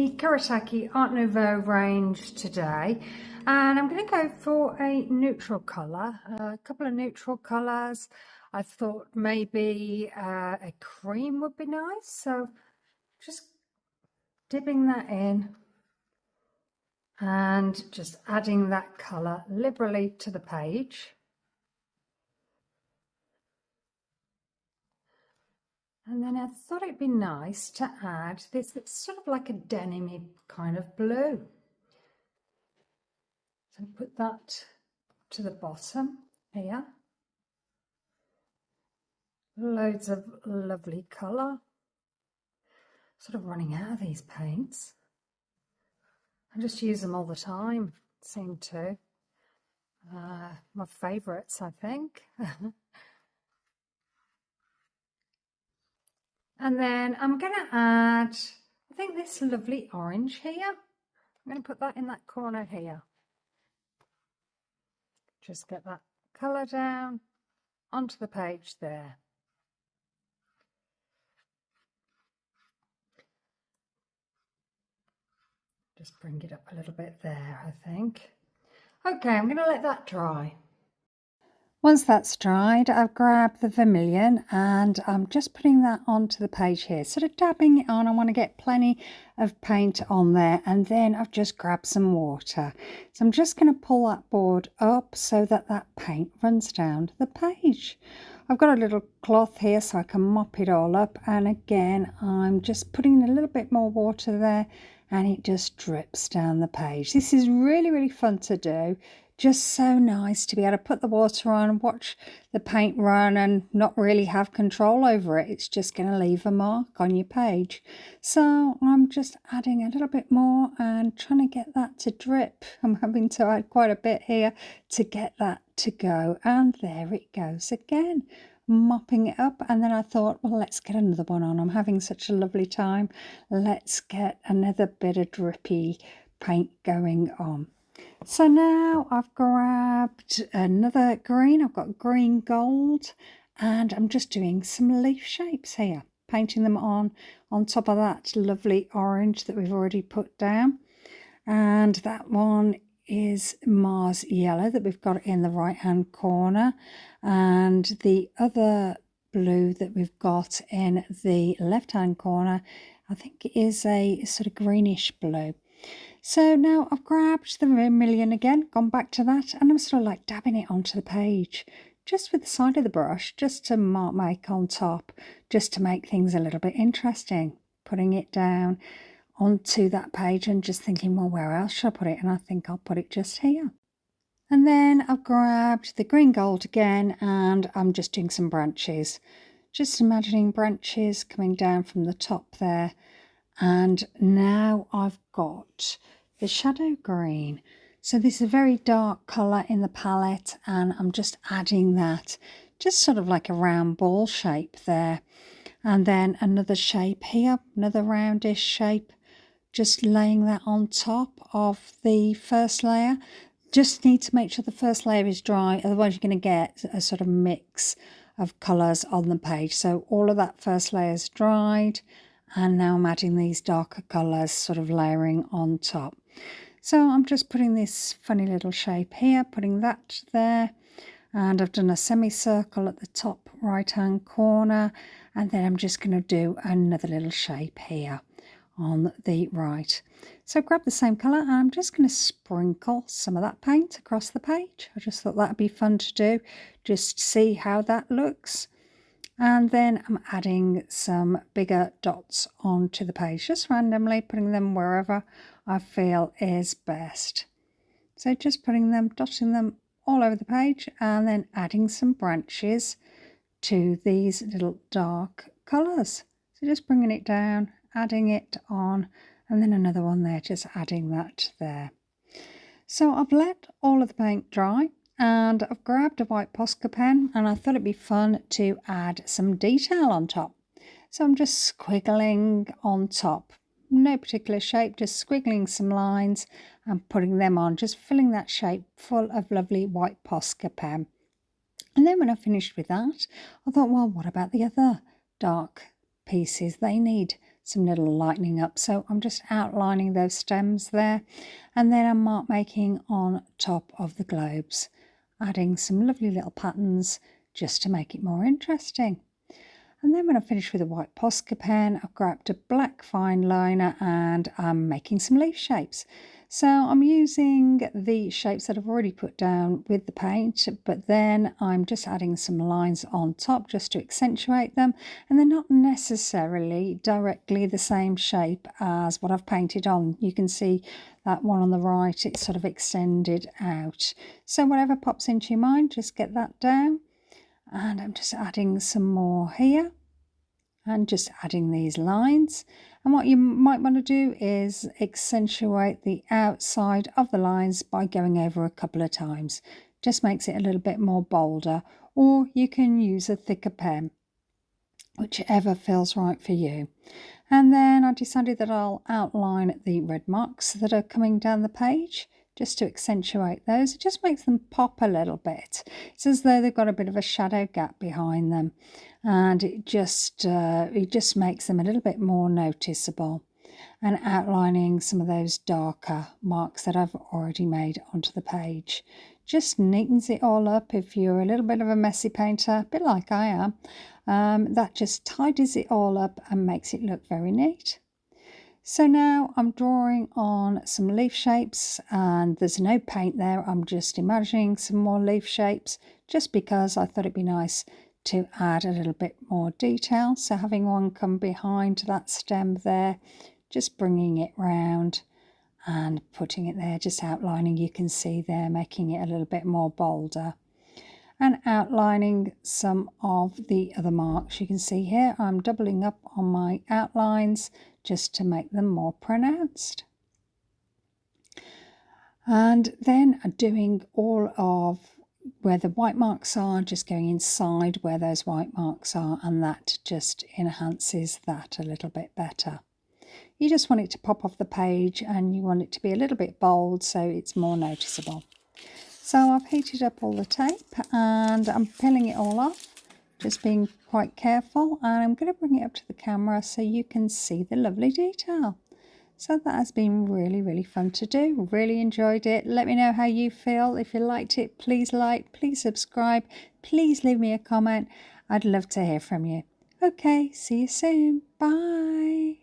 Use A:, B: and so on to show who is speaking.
A: the Kurosaki Art Nouveau range today, and I'm going to go for a neutral colour, a couple of neutral colours. I thought maybe a cream would be nice, so just dipping that in and just adding that colour liberally to the page. And then I thought it'd be nice to add this, it's sort of like a denim-y kind of blue. So put that to the bottom here. Loads of lovely colour. Sort of running out of these paints. I just use them all the time, seem to. My favourites, I think. And then I'm going to add, I think, this lovely orange here. I'm going to put that in that corner here. Just get that colour down onto the page there. Just bring it up a little bit there, I think. Okay, I'm going to let that dry. Once that's dried, I've grabbed the vermilion and I'm just putting that onto the page here, sort of dabbing it on. I want to get plenty of paint on there, and then I've just grabbed some water. So I'm just going to pull that board up so that that paint runs down the page. I've got a little cloth here so I can mop it all up, and again I'm just putting a little bit more water there and it just drips down the page. This is really fun to do. Just so nice to be able to put the water on and watch the paint run and not really have control over it. It's just going to leave a mark on your page. So I'm just adding a little bit more and trying to get that to drip. I'm having to add quite a bit here to get that to go. And there it goes again, mopping it up. And then I thought, well, let's get another one on. I'm having such a lovely time. Let's get another bit of drippy paint going on. So now I've grabbed another green. I've got green gold, and I'm just doing some leaf shapes here, painting them on top of that lovely orange that we've already put down. And that one is Mars yellow that we've got in the right hand corner, and the other blue that we've got in the left hand corner, I think it is a sort of greenish blue. So now I've grabbed the vermilion again, gone back to that, and I'm sort of like dabbing it onto the page, just with the side of the brush, just to make on top, just to make things a little bit interesting. Putting it down onto that page and just thinking, well, where else should I put it? And I think I'll put it just here. And then I've grabbed the green gold again, and I'm just doing some branches. Just imagining branches coming down from the top there. And now I've got the shadow green. So this is a very dark colour in the palette, and I'm just adding that, just sort of like a round ball shape there. And then another shape here, another roundish shape, just laying that on top of the first layer. Just need to make sure the first layer is dry, otherwise you're going to get a sort of mix of colours on the page. So all of that first layer is dried. And now I'm adding these darker colours, sort of layering on top. So I'm just putting this funny little shape here, putting that there. And I've done a semicircle at the top right hand corner. And then I'm just going to do another little shape here on the right. So grab the same colour and I'm just going to sprinkle some of that paint across the page. I just thought that'd be fun to do, just see how that looks. And then I'm adding some bigger dots onto the page, just randomly putting them wherever I feel is best. So just putting them, dotting them all over the page, and then adding some branches to these little dark colours. So just bringing it down, adding it on, and then another one there, just adding that there. So I've let all of the paint dry. And I've grabbed a white Posca pen, and I thought it'd be fun to add some detail on top. So I'm just squiggling on top, no particular shape, just squiggling some lines and putting them on, just filling that shape full of lovely white Posca pen. And then when I finished with that, I thought, well, what about the other dark pieces? They need some little lightening up. So I'm just outlining those stems there, and then I'm mark making on top of the globes, adding some lovely little patterns just to make it more interesting. And then when I finish with a white Posca pen, I've grabbed a black fine liner and I'm making some leaf shapes. So I'm using the shapes that I've already put down with the paint, but then I'm just adding some lines on top just to accentuate them, and they're not necessarily directly the same shape as what I've painted on. You can see that one on the right, it's sort of extended out. So whatever pops into your mind, just get that down. And I'm just adding some more here and just adding these lines. And what you might want to do is accentuate the outside of the lines by going over a couple of times. Just makes it a little bit more bolder, or you can use a thicker pen, whichever feels right for you. And then I decided that I'll outline the red marks that are coming down the page, just to accentuate those. It just makes them pop a little bit. It's as though they've got a bit of a shadow gap behind them, and it just makes them a little bit more noticeable. And outlining some of those darker marks that I've already made onto the page just neatens it all up. If you're a little bit of a messy painter, a bit like I am, that just tidies it all up and makes it look very neat. So now I'm drawing on some leaf shapes, and there's no paint there. I'm just imagining some more leaf shapes just because I thought it'd be nice to add a little bit more detail. So having one come behind that stem there, just bringing it round and putting it there, just outlining, you can see there, making it a little bit more bolder. And outlining some of the other marks. You can see here I'm doubling up on my outlines just to make them more pronounced. And then doing all of where the white marks are, just going inside where those white marks are, and that just enhances that a little bit better. You just want it to pop off the page, and you want it to be a little bit bold so it's more noticeable. So I've heated up all the tape and I'm peeling it all off, just being quite careful, and I'm going to bring it up to the camera so you can see the lovely detail. So that has been really, really fun to do. Really enjoyed it. Let me know how you feel. If you liked it, please like, please subscribe, please leave me a comment. I'd love to hear from you. Okay, see you soon. Bye.